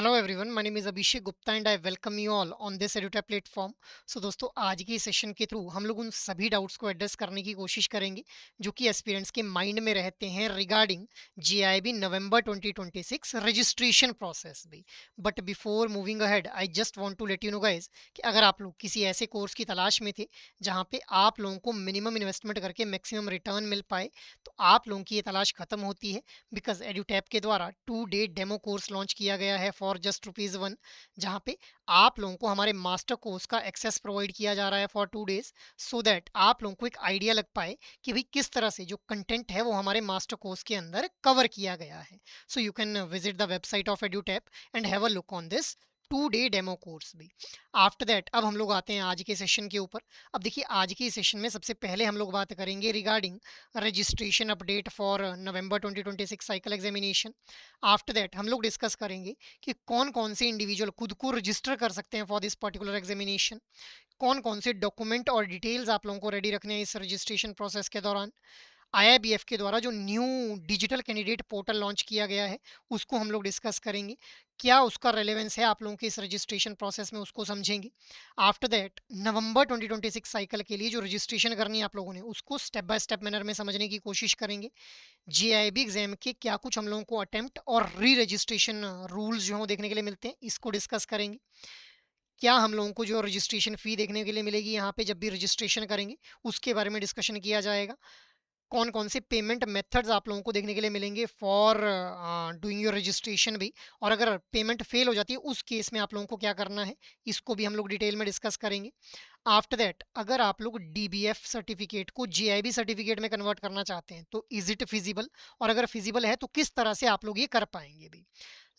Hello everyone, my name is Abhishek Gupta and I welcome you all on this Edutap platform. So दोस्तों, आज की session के through हम लोग उन सभी डाउट्स को एड्रेस करने की कोशिश करेंगे जो कि एस्पिरेंट्स के माइंड में रहते हैं regarding GIB November 2026 registration process भी। But before moving ahead, I just want to let you know guys कि अगर आप लोग किसी ऐसे कोर्स की तलाश में थे जहाँ पे आप लोगों को मिनिमम इन्वेस्टमेंट करके मैक्सिमम रिटर्न मिल पाए, तो आप लोगों की ये तलाश खत्म होती है। बिकॉज एड्यूटैप के द्वारा 2 डे डेमो कोर्स लॉन्च किया गया है फॉर जस्ट रुपीज़ 1, जहाँ पे आप लोगों को हमारे मास्टर कोर्स का एक्सेस प्रोवाइड किया जा रहा है फॉर 2 डेज, सो दैट आप लोगों को एक आइडिया लग पाए कि भाई किस तरह से जो कंटेंट है वो हमारे मास्टर कोर्स के अंदर कवर किया गया है। So you can visit the website of Edutap and have a look on this 2 day demo course भी। आफ्टर दैट अब हम लोग आते हैं आज के सेशन के ऊपर। अब देखिए, आज के सेशन में सबसे पहले हम लोग बात करेंगे regarding registration update for November 2026 cycle examination. After that हम लोग डिस्कस करेंगे कि कौन कौन से इंडिविजुअल खुद को रजिस्टर कर सकते हैं फॉर दिस पर्टिकुलर एग्जामिनेशन, कौन कौन से डॉक्यूमेंट और डिटेल्स आप लोगों को रेडी रखने हैं इस रजिस्ट्रेशन प्रोसेस के दौरान। आईआईबीएफ के द्वारा जो new digital candidate portal launch किया गया है उसको हम लोग डिस्कस करेंगे, क्या उसका रेलेवेंस है आप लोगों के इस रजिस्ट्रेशन प्रोसेस में, उसको समझेंगे। आफ्टर दैट नवंबर 2026 साइकिल के लिए जो रजिस्ट्रेशन करनी है आप लोगों ने, उसको स्टेप बाय स्टेप मैनर में समझने की कोशिश करेंगे। जीआईबी एग्जाम के क्या कुछ हम लोगों को अटेम्प्ट और री रजिस्ट्रेशन रूल्स जो हैं वो देखने के लिए मिलते हैं, इसको डिस्कस करेंगे। क्या हम लोगों को जो रजिस्ट्रेशन फ़ी देखने के लिए मिलेगी यहाँ पे जब भी रजिस्ट्रेशन करेंगे, उसके बारे में डिस्कशन किया जाएगा। कौन कौन से पेमेंट मेथड्स आप लोगों को देखने के लिए मिलेंगे फॉर डूइंग योर रजिस्ट्रेशन भी, और अगर पेमेंट फेल हो जाती है उस केस में आप लोगों को क्या करना है, इसको भी हम लोग डिटेल में डिस्कस करेंगे। आफ्टर दैट अगर आप लोग डीबीएफ सर्टिफिकेट को जीआईबी सर्टिफिकेट में कन्वर्ट करना चाहते हैं तो इज इट फिजिबल, और अगर फिजिबल है तो किस तरह से आप लोग ये कर पाएंगे भी।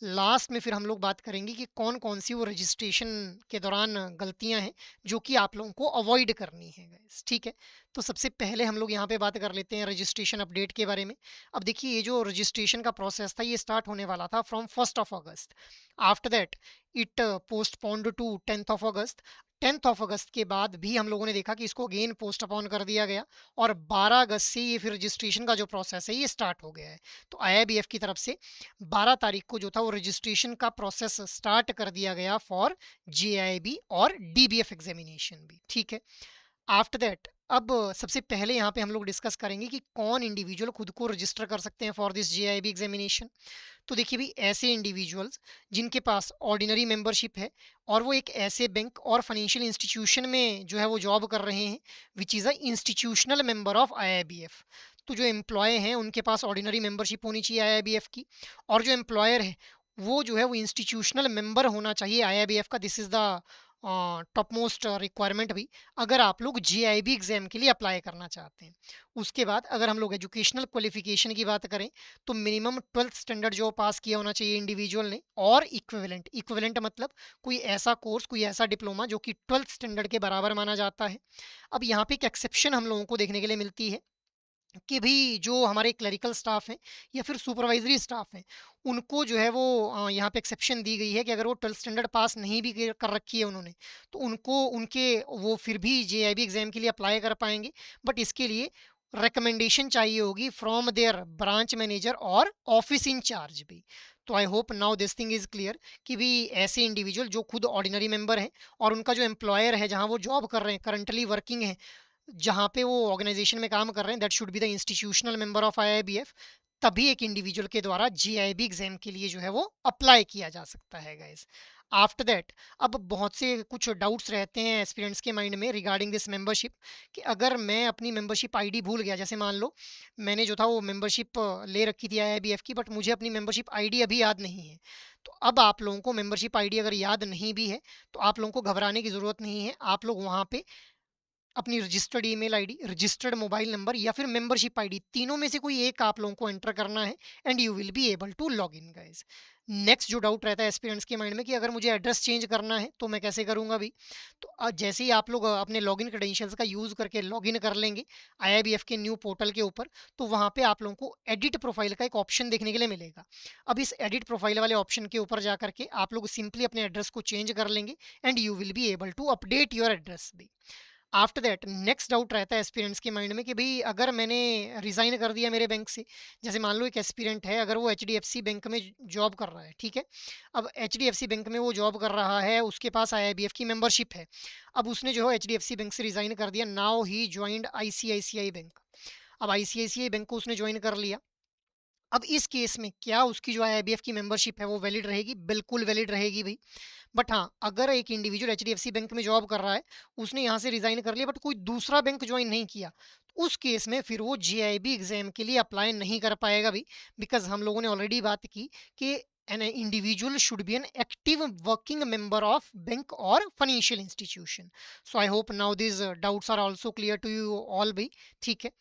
लास्ट में फिर हम लोग बात करेंगे कि कौन कौन सी वो रजिस्ट्रेशन के दौरान गलतियां हैं जो कि आप लोगों को अवॉइड करनी है गाइस, ठीक है। तो सबसे पहले हम लोग यहाँ पे बात कर लेते हैं रजिस्ट्रेशन अपडेट के बारे में। अब देखिए, ये जो रजिस्ट्रेशन का प्रोसेस था ये स्टार्ट होने वाला था from 1 August. After that it postponed to 10 August. 10 अगस्त के बाद भी हम लोगों ने देखा कि इसको अगेन पोस्टपोन कर दिया गया, और 12 अगस्त से ये फिर रजिस्ट्रेशन का जो प्रोसेस है ये स्टार्ट हो गया है। तो आईआईबीएफ की तरफ से 12 तारीख को जो था वो रजिस्ट्रेशन का प्रोसेस स्टार्ट कर दिया गया फॉर जीआईबी और डीबीएफ एग्जामिनेशन भी, ठीक है। आफ्टर दैट अब सबसे पहले यहाँ पे हम लोग डिस्कस करेंगे कि कौन इंडिविजुअल खुद को रजिस्टर कर सकते हैं फॉर दिस जीआईबी एग्जामिनेशन। तो देखिए भी, ऐसे इंडिविजुअल्स जिनके पास ऑर्डिनरी मेंबरशिप है और वो एक ऐसे बैंक और फाइनेंशियल इंस्टीट्यूशन में जो है वो जॉब कर रहे हैं विच is a institutional member of IIBF. तो जो एम्प्लॉय हैं उनके पास ऑर्डिनरी मेंबरशिप होनी चाहिए आईआईबीएफ की, और जो एम्प्लॉयर है वो जो है वो इंस्टीट्यूशनल मेंबर होना चाहिए आईआईबीएफ का। This is the top most requirement भी, अगर आप लोग जीआईबी एग्जाम के लिए अप्लाई करना चाहते हैं। उसके बाद अगर हम लोग एजुकेशनल क्वालिफिकेशन की बात करें तो मिनिमम 12th स्टैंडर्ड जो पास किया होना चाहिए इंडिविजुअल ने, और इक्विवेलेंट, इक्विवेलेंट मतलब कोई ऐसा कोर्स, कोई ऐसा डिप्लोमा जो कि 12th स्टैंडर्ड के बराबर माना जाता है। अब यहाँ पे एक एक्सेप्शन हम लोगों को देखने के लिए मिलती है कि भाई जो हमारे क्लरिकल स्टाफ हैं या फिर सुपरवाइजरी स्टाफ हैं, उनको जो है वो यहाँ पे एक्सेप्शन दी गई है कि अगर वो 12th स्टैंडर्ड पास नहीं भी कर रखी है उन्होंने, तो उनको उनके वो फिर भी जेआईबी एग्जाम के लिए अप्लाई कर पाएंगे। बट इसके लिए रिकमेंडेशन चाहिए होगी फ्रॉम देयर ब्रांच मैनेजर और ऑफिस इंचार्ज भी। तो आई hope now this thing is clear कि भी ऐसे इंडिविजुअल जो खुद ऑर्डिनरी मेंबर हैं और उनका जो एम्प्लॉयर है जहाँ वो जॉब कर रहे हैं, करंटली वर्किंग है, जहाँ पे वो ऑर्गेनाइजेशन में काम कर रहे हैं, that should be the institutional member of IIBF. तभी एक इंडिविजुअल के द्वारा जीआईबी एग्जाम के लिए जो है वो अप्लाई किया जा सकता है गाइस। आफ्टर दैट अब बहुत से कुछ डाउट्स रहते हैं एस्पिरेंट्स के माइंड में रिगार्डिंग दिस मेंबरशिप, कि अगर मैं अपनी मेंबरशिप आईडी भूल गया, जैसे मान लो मैंने जो था वो मेंबरशिप ले रखी थी आईआईबीएफ की, बट मुझे अपनी मेंबरशिप आईडी अभी याद नहीं है। तो अब आप लोगों को मेंबरशिप आईडी अगर याद नहीं भी है तो आप लोगों को घबराने की ज़रूरत नहीं है। आप लोग वहाँ पे अपनी registered email ID, registered mobile number या फिर मेंबरशिप आईडी, तीनों में से कोई एक आप लोगों को एंटर करना है and you will be able to log in guys. Next जो डाउट रहता है एस्पिरेंट्स के माइंड में कि अगर मुझे एड्रेस चेंज करना है तो मैं कैसे करूंगा भी। तो जैसे ही आप लोग अपने लॉगिन क्रेडेंशियल्स का यूज़ करके लॉगिन कर लेंगे आईआईबीएफ के न्यू पोर्टल के ऊपर, तो वहाँ पे आप लोगों को एडिट प्रोफाइल का एक ऑप्शन देखने के लिए मिलेगा। अब इस एडिट प्रोफाइल वाले ऑप्शन के ऊपर जा करके आप लोग सिंपली अपने एड्रेस को चेंज कर लेंगे and you will be able to update your address भी। आफ्टर दैट नेक्स्ट डाउट रहता है एस्पिरेंट्स के माइंड में कि भाई अगर मैंने रिजाइन कर दिया मेरे बैंक से, जैसे मान लो एक एस्पिरेंट है, अगर वो एचडीएफसी बैंक में जॉब कर रहा है, ठीक है। अब एचडीएफसी बैंक में वो जॉब कर रहा है, उसके पास आईआईबीएफ की मेंबरशिप है। अब उसने जो है एचडीएफसी बैंक से रिजाइन कर दिया, now he joined ICICI bank. अब आईसीआईसीआई बैंक को उसने ज्वाइन कर लिया। अब इस केस में क्या उसकी जो आईआईबीएफ की मेंबरशिप है वो वैलिड रहेगी? बिल्कुल वैलिड रहेगी भाई। बट हाँ, अगर एक इंडिविजुअल एचडीएफसी बैंक में जॉब कर रहा है, उसने यहाँ से रिजाइन कर लिया बट कोई दूसरा बैंक ज्वाइन नहीं किया, तो उस केस में फिर वो जीआईबी एग्जाम के लिए अप्लाई नहीं कर पाएगा भी। बिकॉज हम लोगों ने ऑलरेडी बात की कि an individual should be an active working member of bank और financial institution. So I hope now this doubts are also clear to you all भी। ठीक है।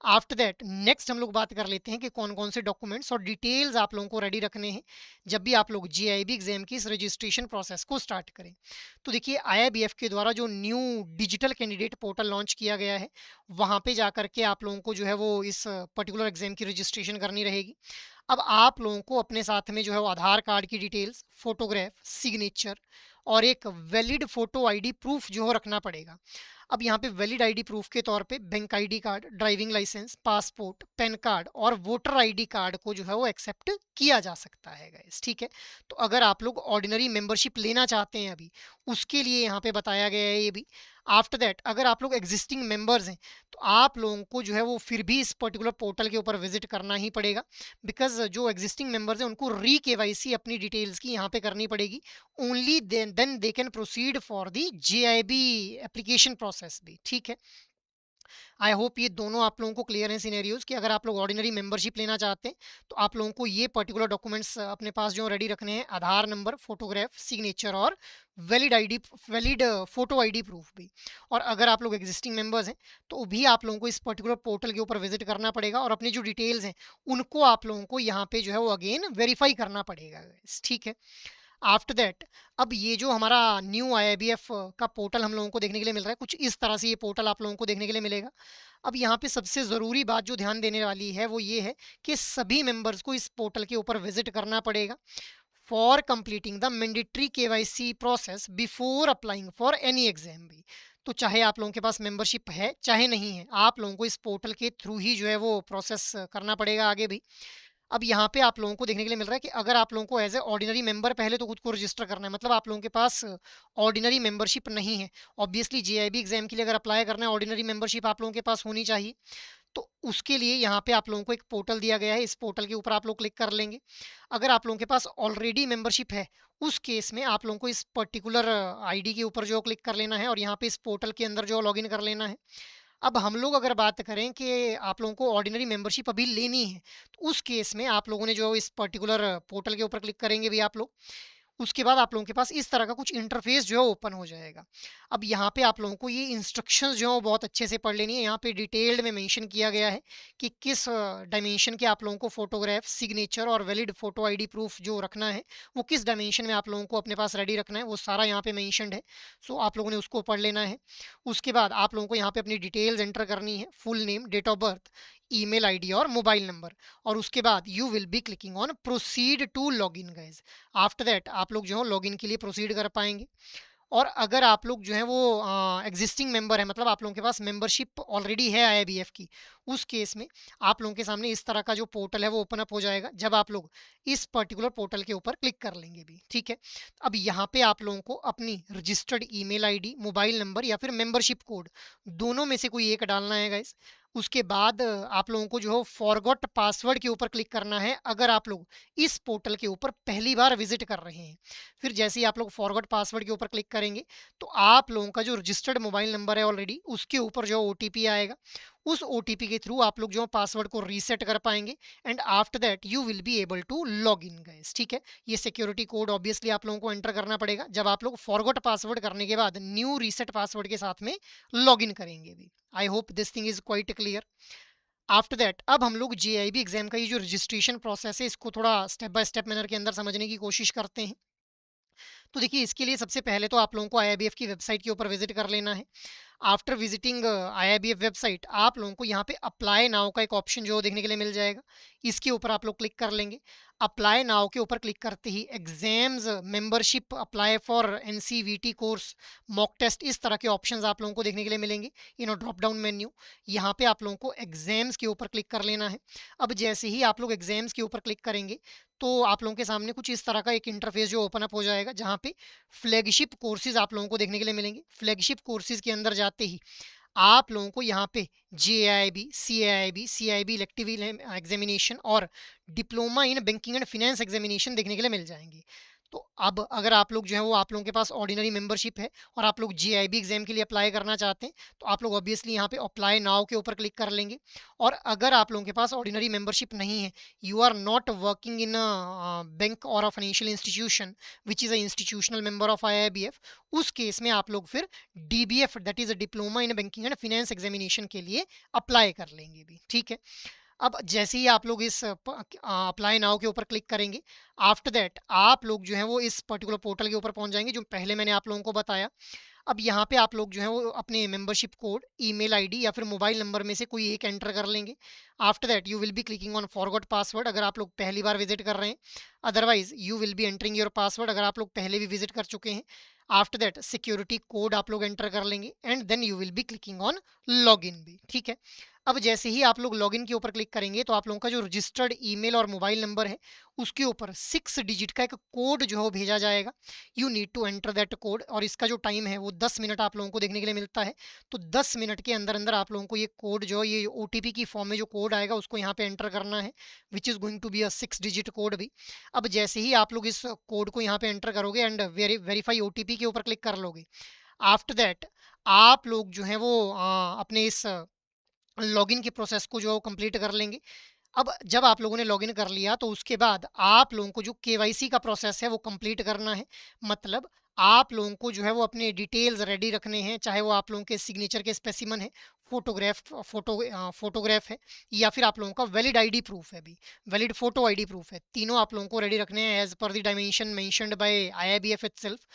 आफ्टर दैट नेक्स्ट हम लोग बात कर लेते हैं कि कौन कौन से डॉक्यूमेंट्स और डिटेल्स आप लोगों को रेडी रखने हैं जब भी आप लोग जीआईबी एग्जाम की इस रजिस्ट्रेशन प्रोसेस को स्टार्ट करें। तो देखिए, आईआईबीएफ के द्वारा जो new digital candidate portal launch किया गया है, वहाँ पे जाकर के आप लोगों को जो है वो इस पर्टिकुलर एग्जाम की रजिस्ट्रेशन करनी रहेगी। अब आप लोगों को अपने साथ में जो है वो आधार कार्ड की डिटेल्स, फोटोग्राफ, सिग्नेचर और एक वैलिड फोटो आईडी प्रूफ जो है रखना पड़ेगा। अब यहाँ पे वैलिड आईडी प्रूफ के तौर पे bank ID card, driving licence, passport, PAN card और वोटर आईडी कार्ड को जो है वो एक्सेप्ट किया जा सकता है गाइस। ठीक है। तो अगर आप लोग ऑर्डिनरी मेंबरशिप लेना चाहते हैं अभी, उसके लिए यहाँ पे बताया गया है ये भी। आफ्टर दैट अगर आप लोग एग्जिस्टिंग मेंबर्स हैं, तो आप लोगों को जो है वो फिर भी इस पर्टिकुलर पोर्टल के ऊपर विजिट करना ही पड़ेगा। बिकॉज जो एग्जिस्टिंग मेंबर्स हैं उनको री केवाईसी अपनी डिटेल्स की यहाँ पे करनी पड़ेगी। Only then they can proceed for the JIB application process भी। ठीक है। आई होप ये दोनों आप लोगों को क्लियर हैं सिनेरियोज कि अगर आप लोग ऑर्डिनरी मेंबरशिप लेना चाहते हैं, तो आप लोगों को ये पर्टिकुलर डॉक्यूमेंट्स अपने पास जो रेडी रखने हैं, आधार नंबर, फोटोग्राफ, सिग्नेचर और valid ID, valid photo ID proof भी। और अगर आप लोग एग्जिस्टिंग मेंबर्स हैं, तो भी आप लोगों को इस पर्टिकुलर पोर्टल के ऊपर विजिट करना पड़ेगा और अपनी जो डिटेल्स हैं उनको आप लोगों को यहाँ पे जो है वो अगेन वेरीफाई करना पड़ेगा। ठीक है। आफ्टर दैट अब ये जो हमारा न्यू आईआईबीएफ का पोर्टल हम लोगों को देखने के लिए मिल रहा है, कुछ इस तरह से ये पोर्टल आप लोगों को देखने के लिए मिलेगा। अब यहाँ पे सबसे ज़रूरी बात जो ध्यान देने वाली है वो ये है कि सभी मेंबर्स को इस पोर्टल के ऊपर विजिट करना पड़ेगा for completing the mandatory KYC process before applying for any exam भी। तो चाहे आप लोगों के पास मेंबरशिप है चाहे नहीं है, आप लोगों को इस पोर्टल के थ्रू ही जो है वो प्रोसेस करना पड़ेगा आगे भी। अब यहाँ पे आप लोगों को देखने के लिए मिल रहा है कि अगर आप लोगों को एज ए ऑर्डिनरी मेंबर पहले तो खुद को रजिस्टर करना है, मतलब आप लोगों के पास ऑर्डिनरी मेंबरशिप नहीं है। ऑब्वियसली जीआईबी एग्जाम के लिए अगर अप्लाई करना है, ऑर्डिनरी मेंबरशिप आप लोगों के पास होनी चाहिए। तो उसके लिए यहाँ पे आप लोगों को एक पोर्टल दिया गया है, इस पोर्टल के ऊपर आप लोग क्लिक कर लेंगे। अगर आप लोगों के पास ऑलरेडी मेंबरशिप है, उस केस में आप लोगों को इस पर्टिकुलर आईडी के ऊपर जो क्लिक कर लेना है और यहाँ पे इस पोर्टल के अंदर जो लॉगिन कर लेना है। अब हम लोग अगर बात करें कि आप लोगों को ऑर्डिनरी मेंबरशिप अभी लेनी है, तो उस केस में आप लोगों ने जो इस पर्टिकुलर पोर्टल के ऊपर क्लिक करेंगे भी आप लोग, उसके बाद आप लोगों के पास इस तरह का कुछ इंटरफेस जो है ओपन हो जाएगा। अब यहाँ पे आप लोगों को ये इंस्ट्रक्शंस जो है वो बहुत अच्छे से पढ़ लेनी है। यहाँ पे डिटेल्ड में मेंशन किया गया है कि किस डायमेंशन के आप लोगों को फोटोग्राफ, सिग्नेचर और वैलिड फोटो आईडी प्रूफ जो रखना है, वो किस डायमेंशन में आप लोगों को अपने पास रेडी रखना है, वो सारा यहाँ पे मेंशनड है। सो आप लोगों ने उसको पढ़ लेना है। उसके बाद आप लोगों को यहाँ पे अपनी डिटेल्स एंटर करनी है, full name, date of birth, email ID और मोबाइल नंबर। और उसके बाद you will be clicking on proceed to log in guys. After that आप लोग जो है लॉगिन के लिए प्रोसीड कर पाएंगे। और अगर आप लोग जो है वो एग्जिस्टिंग मेंबर है, मतलब आप लोगों के पास मेंबरशिप ऑलरेडी है आईआईबीएफ की, उस केस में आप लोगों के सामने इस तरह का जो पोर्टल है वो ओपन अप हो जाएगा जब आप लोग इस पर्टिकुलर पोर्टल के ऊपर क्लिक कर लेंगे भी। ठीक है। अब यहाँ पे आप लोगों को अपनी registered email ID, mobile number या फिर मेंबरशिप कोड, दोनों में से कोई एक डालना है गाइस। उसके बाद आप लोगों को जो है फॉरगॉट पासवर्ड के ऊपर क्लिक करना है अगर आप लोग इस पोर्टल के ऊपर पहली बार विजिट कर रहे हैं। फिर जैसे ही आप लोग फॉरगॉट पासवर्ड के ऊपर क्लिक करेंगे, तो आप लोगों का जो रजिस्टर्ड मोबाइल नंबर है ऑलरेडी, उसके ऊपर जो ओटीपी आएगा, उस ओटीपी के थ्रू आप लोग जो पासवर्ड को रीसेट कर पाएंगे। And after that you will be able to log in guys. ठीक है। ये सिक्योरिटी कोड ऑब्वियसली आप लोगों को एंटर करना पड़ेगा जब आप लोग फॉरगॉट पासवर्ड करने के बाद न्यू रीसेट पासवर्ड के साथ में लॉग इन करेंगे भी। आई hope this thing is quite clear. After that अब हम लोग जेआईबी एग्जाम का ये जो रजिस्ट्रेशन प्रोसेस है, इसको थोड़ा स्टेप बाय स्टेप मैनर के अंदर समझने की कोशिश करते हैं। तो देखिए, इसके लिए सबसे पहले तो आप लोगों को आईआईबीएफ की वेबसाइट के ऊपर विजिट कर लेना है। आफ्टर विजिटिंग IIBF वेबसाइट आप लोगों को यहाँ पे अप्लाई नाउ का एक ऑप्शन जो देखने के लिए मिल जाएगा, इसके ऊपर आप लोग क्लिक कर लेंगे। अप्लाई नाउ के ऊपर क्लिक करते ही exams, membership, apply for NCVT course, mock test, इस तरह के ऑप्शंस आप लोगों को देखने के लिए मिलेंगे ड्रॉप डाउन मेन्यू। यहाँ पे आप लोगों को एग्जाम्स के ऊपर क्लिक कर लेना है। अब जैसे ही आप लोग एग्जाम्स के ऊपर क्लिक करेंगे तो आप लोगों के सामने कुछ इस तरह का एक इंटरफेस जो ओपन अप हो जाएगा, जहाँ पे फ्लैगशिप कोर्सेज आप लोगों को देखने के लिए मिलेंगे। फ्लैगशिप कोर्सेज के अंदर जाते ही आप लोगों को यहाँ पे JIIB, CIIB इलेक्टिव एग्जामिनेशन और diploma in banking and finance examination देखने के लिए मिल जाएंगे। तो अब अगर आप लोग जो है वो आप लोगों के पास ऑर्डिनरी मेंबरशिप है और आप लोग JIB एग्जाम के लिए अप्लाई करना चाहते हैं, तो आप लोग ऑब्वियसली यहाँ पे अप्लाई नाउ के ऊपर क्लिक कर लेंगे। और अगर आप लोगों के पास ऑर्डिनरी मेंबरशिप नहीं है, you are not working in a bank और a financial institution which is a institutional member of IIBF, उस केस में आप लोग फिर DBF that is diploma in banking and finance examination के लिए अप्लाई कर लेंगे भी। ठीक है। अब जैसे ही आप लोग इस अप्लाई नाउ के ऊपर क्लिक करेंगे, आफ्टर दैट आप लोग जो है वो इस पर्टिकुलर पोर्टल के ऊपर पहुंच जाएंगे जो पहले मैंने आप लोगों को बताया। अब यहाँ पे आप लोग जो है वो अपने मेंबरशिप कोड, ईमेल आईडी या फिर मोबाइल नंबर में से कोई एक एंटर कर लेंगे। After that you will be clicking on forgot password अगर आप लोग पहली बार विजिट कर रहे हैं, otherwise you will B entering your password अगर आप लोग पहले भी विजिट कर चुके हैं। आफ्टर दैट सिक्योरिटी कोड आप लोग एंटर कर लेंगे and then you will be clicking on login भी। ठीक है। अब जैसे ही आप लोग लॉगिन के ऊपर क्लिक करेंगे तो आप लोगों का जो रजिस्टर्ड ईमेल और मोबाइल नंबर है उसके ऊपर 6 डिजिट का एक कोड जो है वो भेजा जाएगा। You need to enter that code और इसका जो टाइम है वो 10 मिनट आप लोगों को देखने के लिए मिलता है। तो 10 मिनट के अंदर अंदर आप लोगों को ये कोड जो ये OTP की फॉर्म में जो कोड आएगा उसको यहाँ पे एंटर करना है, which is going to be a 6 digit code भी। अब जैसे ही आप लोग इस कोड को यहाँ पे एंटर करोगे एंड वेरीफाई OTP के ऊपर क्लिक कर लोगे, आफ्टर दैट आप लोग जो है वो अपने इस लॉगिन की प्रोसेस को जो कंप्लीट कर लेंगे। अब जब आप लोगों ने लॉगिन कर लिया तो उसके बाद आप लोगों को जो KYC का प्रोसेस है वो कंप्लीट करना है। मतलब आप लोगों को जो है वो अपने डिटेल्स रेडी रखने हैं, चाहे वो आप लोगों के सिग्नेचर के स्पेसिमन है, फोटोग्राफ है, या फिर आप लोगों का वैलिड आईडी प्रूफ है भी, वैलिड फोटो आईडी प्रूफ है, तीनों आप लोगों को रेडी रखने हैं as per the dimension mentioned by IIBF itself.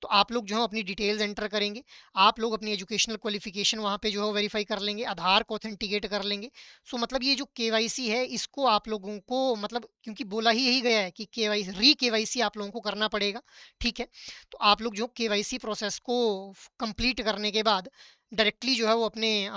तो आप लोग जो है अपनी डिटेल्स एंटर करेंगे, आप लोग अपनी एजुकेशनल क्वालिफिकेशन वहाँ पे जो है वेरीफाई कर लेंगे, आधार को ऑथेंटिकेट कर लेंगे। सो मतलब ये जो KYC है इसको आप लोगों को मतलब क्योंकि बोला ही यही गया है कि KYC आप लोगों को करना पड़ेगा। ठीक है। तो आप लोग जो KYC प्रोसेस को कंप्लीट करने के बाद डायरेक्टली जो है वो अपने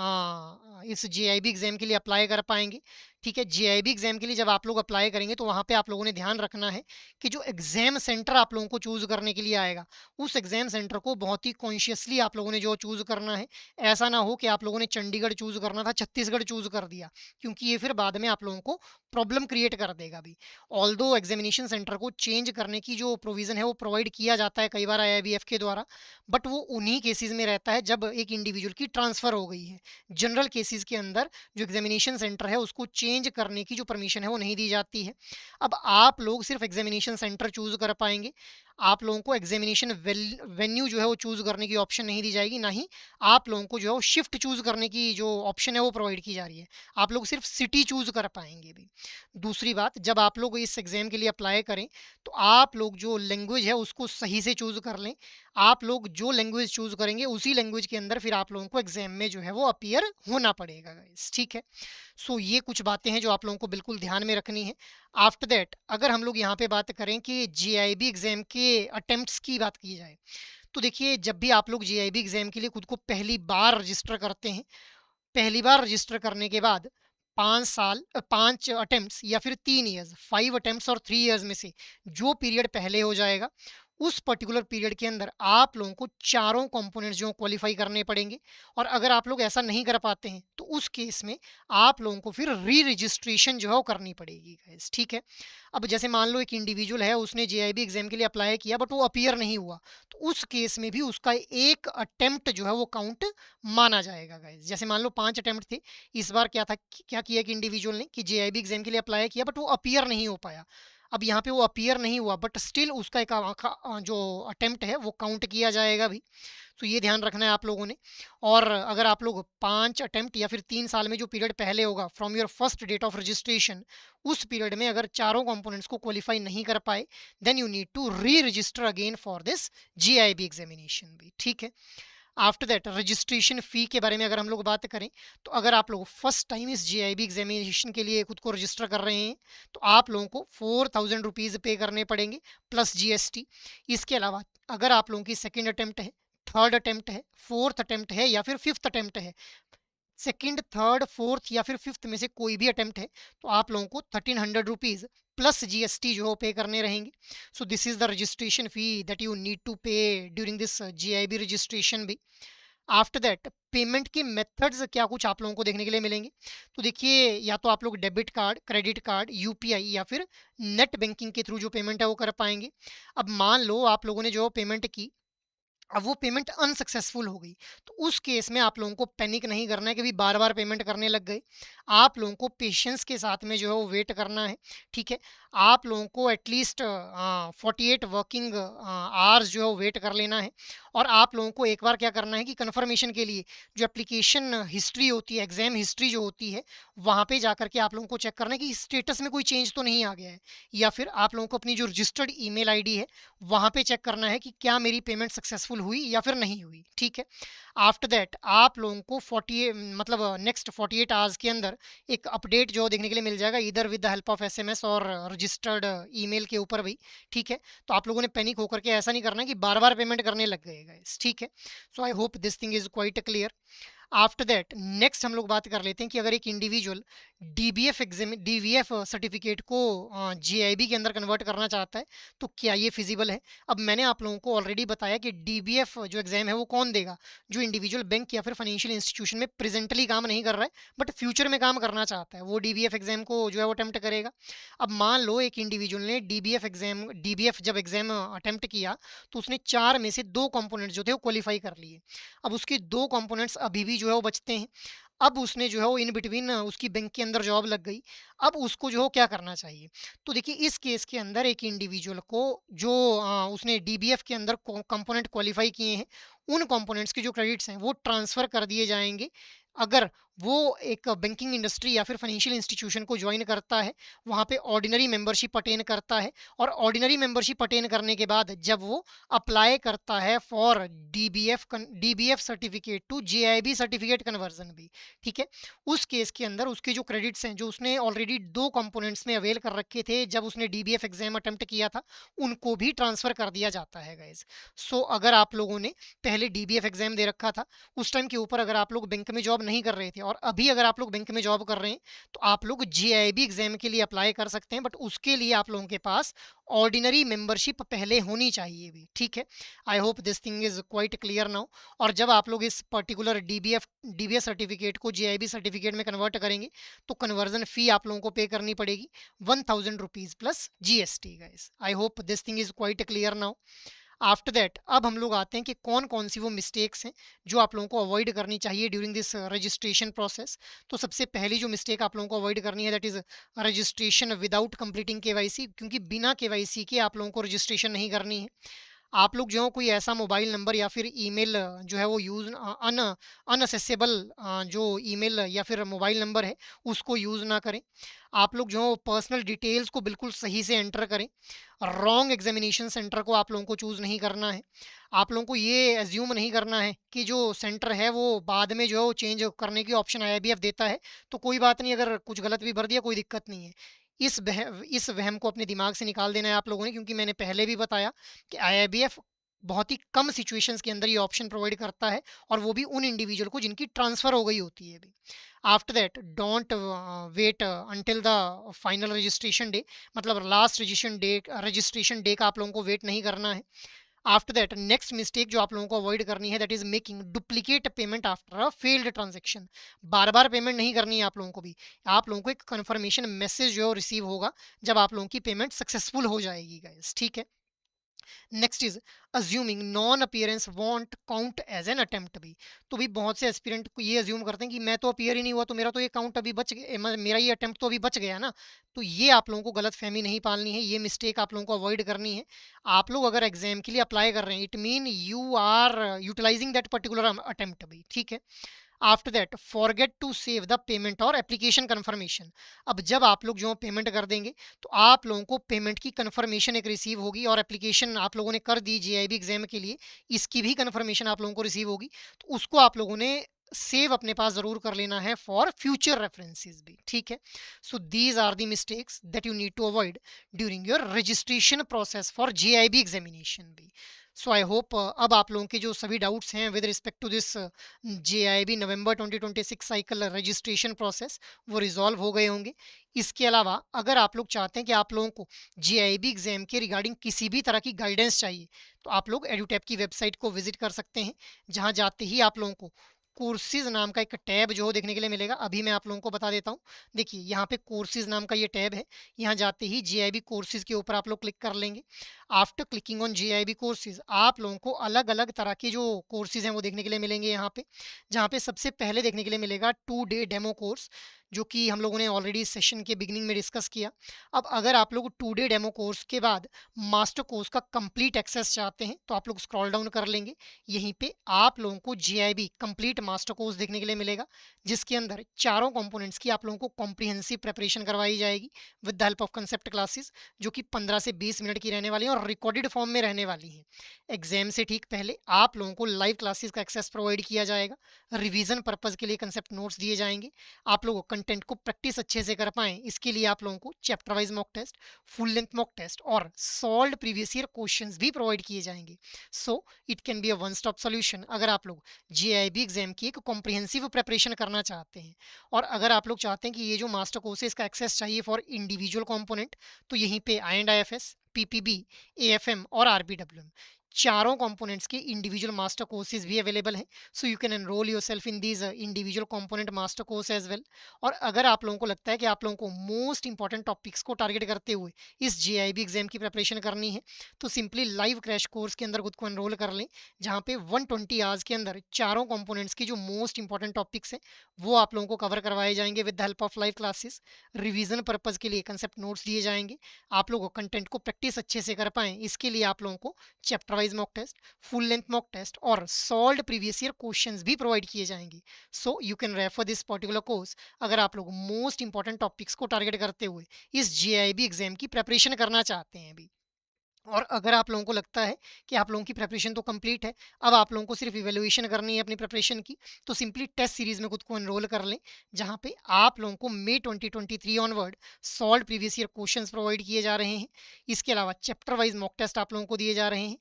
इस JIB एग्जाम के लिए अप्लाई कर पाएंगे। ठीक है। JIB एग्जाम के लिए जब आप लोग अप्लाई करेंगे तो वहाँ पे आप लोगों ने ध्यान रखना है कि जो एग्जाम सेंटर आप लोगों को चूज करने के लिए आएगा उस एग्जाम सेंटर को बहुत ही कॉन्शियसली आप लोगों ने जो चूज करना है। ऐसा ना हो कि आप लोगों ने चंडीगढ़ चूज करना था, छत्तीसगढ़ चूज कर दिया, क्योंकि ये फिर बाद में आप लोगों को प्रॉब्लम क्रिएट कर देगा भी। ऑल्दो एग्जामिनेशन सेंटर को चेंज करने की जो प्रोविजन है वो प्रोवाइड किया जाता है कई बार IIBF के द्वारा, बट वो उन्हीं केसेस में रहता है जब एक इंडिविजुअल की ट्रांसफर हो गई है। जनरल केसेस के अंदर जो एग्जामिनेशन सेंटर है उसको चेंज करने की जो परमिशन है वो नहीं दी जाती है। अब आप लोग सिर्फ एग्जामिनेशन सेंटर चूज कर पाएंगे, आप लोगों को एग्जामिनेशन वेन्यू जो है वो चूज करने की ऑप्शन नहीं दी जाएगी, ना ही आप लोगों को जो है वो शिफ्ट चूज करने की जो ऑप्शन है वो प्रोवाइड की जा रही है। आप लोग सिर्फ सिटी चूज कर पाएंगे भी। दूसरी बात, जब आप लोग इस एग्जाम के लिए अप्लाई करें तो आप लोग जो लैंग्वेज है उसको सही से चूज कर लें। आप लोग जो लैंग्वेज चूज करेंगे उसी लैंग्वेज के अंदर फिर आप लोगों को एग्जाम में जो है वो अपीयर होना पड़ेगा गाइस। ठीक है। सो ये कुछ बातें हैं जो आप लोगों को बिल्कुल ध्यान में रखनी है। आफ्टर दैट अगर हम लोग यहाँ पे बात करें कि JIB एग्जाम के अटेम्प्ट्स की बात की जाए, तो देखिए जब भी आप लोग JIB एग्जाम के लिए खुद को पहली बार रजिस्टर करते हैं, पहली बार रजिस्टर करने के बाद 5 साल 5 अटेम्प्ट्स या फिर 3 ईयर्स, 5 अटेम्प्ट्स और 3 ईयर्स में से जो पीरियड पहले हो जाएगा उस पर्टिकुलर पीरियड के अंदर आप लोगों को चारों कंपोनेंट्स जो क्वालिफाई करने पड़ेंगे। और अगर आप लोग ऐसा नहीं कर पाते हैं तो उस केस में आप लोगों को फिर री रजिस्ट्रेशन जो है वो करनी पड़ेगी गाइस। ठीक है। अब जैसे मान लो एक इंडिविजुअल है, उसने JIB एग्जाम के लिए अप्लाई किया बट वो अपीयर नहीं हुआ, तो उस केस में भी उसका एक अटेम्प्ट जो है वो काउंट माना जाएगा गाइस। जैसे मान लो 5 अटेम्प्ट थे, इस बार क्या था, क्या किया कि इंडिविजुअल ने कि JIB एग्जाम के लिए अप्लाई किया बट वो अपीयर नहीं हो पाया। अब यहाँ पे वो अपीयर नहीं हुआ बट स्टिल उसका एक जो अटेम्प्ट है वो काउंट किया जाएगा भी। तो ये ध्यान रखना है आप लोगों ने। और अगर आप लोग 5 अटेम्प्ट या फिर 3 साल में जो पीरियड पहले होगा from your first date of registration, उस पीरियड में अगर चारों कंपोनेंट्स को क्वालिफाई नहीं कर पाए then you need to reregister again for this JIB examination भी। ठीक है। आफ्टर दैट रजिस्ट्रेशन फ़ी के बारे में अगर हम लोग बात करें, तो अगर आप लोग फर्स्ट टाइम इस जेआईबी एग्जामिनेशन के लिए खुद को रजिस्टर कर रहे हैं, तो आप लोगों को 4000 रुपीज़ पे करने पड़ेंगे प्लस जीएसटी। इसके अलावा अगर आप लोगों की सेकेंड अटेम्प्ट है, थर्ड अटेम्प्ट है, फोर्थ अटेम्प्ट है या फिर फिफ्थ अटेम्प्ट है, सेकंड, थर्ड, फोर्थ या फिर फिफ्थ में से कोई भी अटेम्प्ट है, तो आप लोगों को 1300 रुपीज़ प्लस जीएसटी जो है पे करने रहेंगे। So this is the registration fee that you need to pay during this GIB registration भी। आफ्टर दैट पेमेंट के मेथड्स क्या कुछ आप लोगों को देखने के लिए मिलेंगे। तो देखिए, या तो आप लोग debit card, credit card, UPI या फिर नेट बैंकिंग के थ्रू जो पेमेंट है वो कर पाएंगे। अब मान लो आप लोगों ने जो पेमेंट की, अब वो पेमेंट अनसक्सेसफुल हो गई, तो उस केस में आप लोगों को पैनिक नहीं करना है कि भी बार बार पेमेंट करने लग गए। आप लोगों को पेशेंस के साथ में जो है वो वेट करना है। ठीक है, आप लोगों को एटलीस्ट 48 वर्किंग आवर्स जो है वो वेट कर लेना है। और आप लोगों को एक बार क्या करना है कि कंफर्मेशन के लिए जो एप्लीकेशन हिस्ट्री होती है, एग्जाम हिस्ट्री जो होती है, वहाँ पे जा करके आप लोगों को चेक करना है कि स्टेटस में कोई चेंज तो नहीं आ गया है, या फिर आप लोगों को अपनी जो रजिस्टर्ड ईमेल आईडी है वहाँ पे चेक करना है कि क्या मेरी पेमेंट सक्सेसफुल हुई या फिर नहीं हुई। ठीक है, आफ्टर दैट आप लोगों को 48 मतलब नेक्स्ट 48 आवर्स के अंदर एक अपडेट जो देखने के लिए मिल जाएगा, इधर with the help of SMS और रजिस्टर्ड ईमेल के ऊपर भी। ठीक है, तो आप लोगों ने पैनिक होकर के ऐसा नहीं करना है कि बार बार पेमेंट करने लग गए गाइस। ठीक है, so I hope this thing is quite clear. After that next हम लोग बात कर लेते हैं कि अगर एक इंडिविजुअल डीवीएफ सर्टिफिकेट को जीआईबी के अंदर कन्वर्ट करना चाहता है, तो क्या ये फिजिबल है। अब मैंने आप लोगों को ऑलरेडी बताया कि डीबीएफ जो एग्जाम है वो कौन देगा, जो इंडिविजुअल बैंक या फिर फाइनेंशियल इंस्टीट्यूशन में प्रेजेंटली काम नहीं कर रहा है बट फ्यूचर में काम करना चाहता है, वो डीबीएफ एग्जाम को जो है वो अटेम्प्ट करेगा। अब मान लो एक इंडिविजुअल ने डीबीएफ जब एग्जाम अटेम्प्ट किया, तो उसने 4 में से 2 कंपोनेंट जो थे वो क्वालिफाई कर लिए। अब उसके 2 कंपोनेंट्स अभी भी जो है वो बचते हैं। अब उसने जो है वो इन बिटवीन उसकी बैंक के अंदर जॉब लग गई। अब उसको जो है क्या करना चाहिए? तो देखिए, इस केस के अंदर एक इंडिविजुअल को जो उसने डीबीएफ के अंदर कंपोनेंट क्वालिफाई किए हैं, उन कंपोनेंट्स के जो क्रेडिट्स हैं वो ट्रांसफर कर दिए जाएंगे। अगर वो एक बैंकिंग इंडस्ट्री या फिर फाइनेंशियल इंस्टीट्यूशन को ज्वाइन करता है, वहाँ पे ऑर्डिनरी मेंबरशिप अटेन करता है, और ऑर्डिनरी मेंबरशिप अटेन करने के बाद जब वो अप्लाई करता है for DBF certificate to JIB certificate conversion भी। ठीक है, उस केस के अंदर उसके जो क्रेडिट्स हैं, जो उसने ऑलरेडी 2 कंपोनेंट्स में अवेल कर रखे थे जब उसने डीबीएफ एग्जाम अटेम्प्ट किया था, उनको भी ट्रांसफर कर दिया जाता है गाइज। सो अगर आप लोगों ने पहले डीबीएफ एग्जाम दे रखा था, उस टाइम के ऊपर अगर आप लोग बैंक में जॉब नहीं कर रहे थे, और अभी अगर आप लोग बैंक में जॉब कर रहे हैं, तो आप लोग जीआईबी एग्जाम के लिए अप्लाई कर सकते हैं, बट उसके लिए आप लोगों के पास ऑर्डिनरी मेंबरशिप पहले होनी चाहिए भी। ठीक है, आई hope this thing is quite clear now. और जब आप लोग इस पर्टिकुलर डीबीएस सर्टिफिकेट को जीआईबी सर्टिफिकेट में कन्वर्ट करेंगे, तो कन्वर्जन फी आप लोगों को पे करनी पड़ेगी 1000 rupees plus GST guys. I hope this thing is quite clear now. After that अब हम लोग आते हैं कि कौन कौन सी वो मिस्टेक्स हैं जो आप लोगों को अवॉइड करनी चाहिए ड्यूरिंग दिस रजिस्ट्रेशन प्रोसेस। तो सबसे पहली जो मिस्टेक आप लोगों को अवॉइड करनी है, that is registration without completing KYC, क्योंकि बिना केवाईसी के आप लोगों को रजिस्ट्रेशन नहीं करनी है। आप लोग जो कोई ऐसा मोबाइल नंबर या फिर ईमेल जो है वो यूज़ अन अनअसेसेबल जो ईमेल या फिर मोबाइल नंबर है उसको यूज़ ना करें। आप लोग जो पर्सनल डिटेल्स को बिल्कुल सही से एंटर करें। रॉन्ग एग्जामिनेशन सेंटर को आप लोगों को चूज़ नहीं करना है। आप लोगों को ये एज्यूम नहीं करना है कि जो सेंटर है वो बाद में जो है वो चेंज करने की ऑप्शन आईआईबीएफ देता है, तो कोई बात नहीं, अगर कुछ गलत भी भर दिया कोई दिक्कत नहीं है। इस वहम को अपने दिमाग से निकाल देना है आप लोगों ने, क्योंकि मैंने पहले भी बताया कि आईआईबीएफ बहुत ही कम सिचुएशंस के अंदर ये ऑप्शन प्रोवाइड करता है, और वो भी उन इंडिविजुअल को जिनकी ट्रांसफ़र हो गई होती है अभी। After that don't wait until the final registration day, मतलब लास्ट रजिस्ट्रेशन डे का आप लोगों को वेट नहीं करना है। आफ्टर दैट नेक्स्ट मिस्टेक जो आप लोगों को अवॉइड करनी है, that is making duplicate payment after a failed transaction. Bar bar payment नहीं करनी है आप लोगों को भी। आप लोगों को एक कन्फर्मेशन मैसेज जो रिसीव होगा जब आप लोगों की पेमेंट सक्सेसफुल हो जाएगी गाइस। ठीक है, next is assuming non appearance won't count as an attempt भी। तो भी बहुत से एस्पिरेंट को ये अज्यूम करते हैं कि मैं तो अपीयर ही नहीं हुआ, तो मेरा तो ये काउंट अभी बच गया, मेरा ये अटेम्प्ट तो अभी बच गया ना। तो ये आप लोगों को गलत फहमी नहीं पालनी है, ये मिस्टेक आप लोगों को अवॉइड करनी है। आप लोग अगर एग्जाम के लिए अप्लाई कर रहे हैं, it mean you are utilising that particular attempt भी। ठीक है, after that forget to save the payment और एप्लीकेशन कन्फर्मेशन। अब जब आप लोग जो पेमेंट कर देंगे तो आप लोगों को पेमेंट की कन्फर्मेशन एक रिसीव होगी, और एप्लीकेशन आप लोगों ने कर दी जेआईबी एग्जाम के लिए, इसकी भी कन्फर्मेशन आप लोगों को रिसीव होगी। तो उसको आप लोगों ने सेव अपने पास जरूर कर लेना है फॉर फ्यूचर रेफरेंसेस भी, ठीक है। So these are the mistakes that you need to avoid during your registration process for JIB examination भी। सो आई होप अब आप लोगों के जो सभी डाउट्स हैं with respect to this JIB November 2026 cycle registration process वो रिजॉल्व हो गए होंगे। इसके अलावा अगर आप लोग चाहते हैं कि आप लोगों को जेआईबी एग्जाम के रिगार्डिंग किसी भी तरह की गाइडेंस चाहिए, तो आप लोग एडुटैप की वेबसाइट को विजिट कर सकते हैं, जहां जाते ही आप लोगों को कोर्सेज नाम का एक टैब जो देखने के लिए मिलेगा। अभी मैं आप लोगों को बता देता हूँ। देखिए यहाँ पे कोर्सेज नाम का ये टैब है, यहाँ जाते ही जेआईबी कोर्सेज के ऊपर आप लोग क्लिक कर लेंगे। After clicking on JIB courses आप लोगों को अलग अलग तरह के जो कोर्सेज हैं वो देखने के लिए मिलेंगे यहाँ पे, जहाँ पे सबसे पहले देखने के लिए मिलेगा 2 डे डेमो कोर्स, जो कि हम लोगों ने ऑलरेडी सेशन के बिगिनिंग में डिस्कस किया। अब अगर आप लोग 2 डे डेमो कोर्स के बाद मास्टर कोर्स का कंप्लीट एक्सेस चाहते हैं तो आप लोग स्क्रॉल डाउन कर लेंगे, यहीं पे आप लोगों को जेआईबी कंप्लीट मास्टर कोर्स देखने के लिए मिलेगा, जिसके अंदर चारों कंपोनेंट्स की आप लोगों को कॉम्प्रिहेंसिव प्रिपरेशन करवाई जाएगी with the help of concept classes, जो कि 15 से 20 मिनट की रहने वाली हैं और रिकॉर्डेड फॉर्म में रहने वाली हैं। एग्जाम से ठीक पहले आप लोगों को लाइव क्लासेस का एक्सेस प्रोवाइड किया जाएगा, रिवीजन पर्पज के लिए कंसेप्ट नोट्स दिए जाएंगे। आप लोगों को कंटेंट को प्रैक्टिस अच्छे से कर पाएं इसके लिए आप लोगों को chapter wise mock test, full length mock test और सॉल्व्ड प्रीवियस ईयर क्वेश्चंस भी प्रोवाइड किए जाएंगे। So it can be a one stop solution अगर आप लोग जेआईबी एग्जाम की एक कॉम्प्रिहेंसिव प्रिपरेशन करना चाहते हैं। और अगर आप लोग चाहते हैं कि ये जो मास्टर कोर्स है इसका एक्सेस चाहिए फॉर इंडिविजुअल कंपोनेंट, तो यहीं पे IND-IFS, पीपीबी, एएफएम और आरबीडब्ल्यूएम चारों कंपोनेंट्स के इंडिविजुअल मास्टर कोर्सेज भी अवेलेबल हैं। So you can enrol yourself in these individual component master course as well. और अगर आप लोगों को लगता है कि आप लोगों को मोस्ट इंपॉर्टेंट टॉपिक्स को टारगेट करते हुए इस जेआईबी एग्जाम की प्रिपरेशन करनी है, तो सिंपली लाइव क्रैश कोर्स के अंदर खुद को एनरोल कर लें, जहाँ पे 120 आवर्स के अंदर चारों कंपोनेंट्स की जो मोस्ट इंपॉर्टेंट टॉपिक्स हैं वो आप लोगों को कवर करवाए जाएंगे with the help of live classes. Revision purpose के लिए कंसेप्ट नोट्स दिए जाएंगे, आप लोगों को कंटेंट को प्रैक्टिस अच्छे से कर पाएं इसके लिए आप लोगों को chapter wise mock test, full length mock test और सॉल्व्ड प्रीवियस ईयर क्वेश्चंस भी प्रोवाइड किए जाएंगे। So you can refer this particular course अगर आप लोग मोस्ट इंपॉर्टेंट टॉपिक्स को टारगेट करते हुए इस जेआईबी एग्जाम की प्रिपरेशन करना चाहते हैं अभी। और अगर आप लोगों को लगता है कि आप लोगों की प्रिपरेशन तो कंप्लीट है, अब आप लोगों को सिर्फ इवैल्यूएशन करनी है अपनी प्रिपरेशन की, तो सिंपली टेस्ट सीरीज में खुद को एनरोल कर लें, जहां पे आप लोगों को मई 2023 onward solve previous year questions provide किए जा रहे हैं। इसके अलावा चैप्टर वाइज मॉक टेस्ट आप लोगों को दिए जा रहे हैं।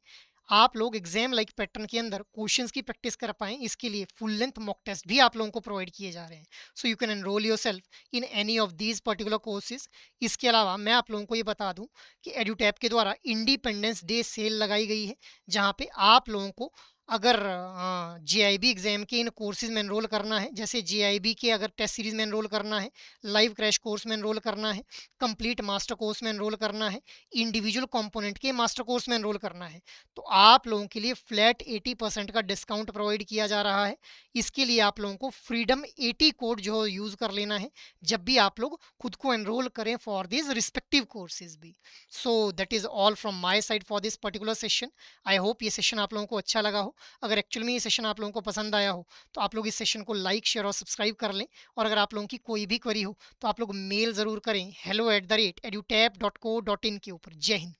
आप लोग एग्जाम लाइक पैटर्न के अंदर क्वेश्चंस की प्रैक्टिस कर पाएं इसके लिए फुल लेंथ मॉक टेस्ट भी आप लोगों को प्रोवाइड किए जा रहे हैं। So you can enrol yourself in any of these particular courses. इसके अलावा मैं आप लोगों को ये बता दूं कि एडुटैप के द्वारा इंडिपेंडेंस डे सेल लगाई गई है, जहां पे आप लोगों को अगर जेआईबी एग्जाम के इन कोर्सेज में एनरोल करना है, जैसे जेआईबी के अगर टेस्ट सीरीज में एनरोल करना है, लाइव क्रैश कोर्स में एनरोल करना है, कंप्लीट मास्टर कोर्स में एनरोल करना है, इंडिविजुअल कंपोनेंट के मास्टर कोर्स में एनरोल करना है, तो आप लोगों के लिए फ्लैट 80% का डिस्काउंट प्रोवाइड किया जा रहा है। इसके लिए आप लोगों को फ्रीडम 80 कोड जो यूज कर लेना है जब भी आप लोग खुद को एनरोल करें फॉर दिस रिस्पेक्टिव कोर्सेज भी। So that is all from my side for this particular session. I hope ये सेशन आप लोगों को अच्छा लगा हो। अगर एक्चुअल में ये सेशन आप लोगों को पसंद आया हो तो आप लोग इस सेशन को लाइक शेयर और सब्सक्राइब कर लें। और अगर आप लोगों की कोई भी क्वेरी हो तो आप लोग मेल ज़रूर करें hello@edutap.co.in के ऊपर। जय हिंद।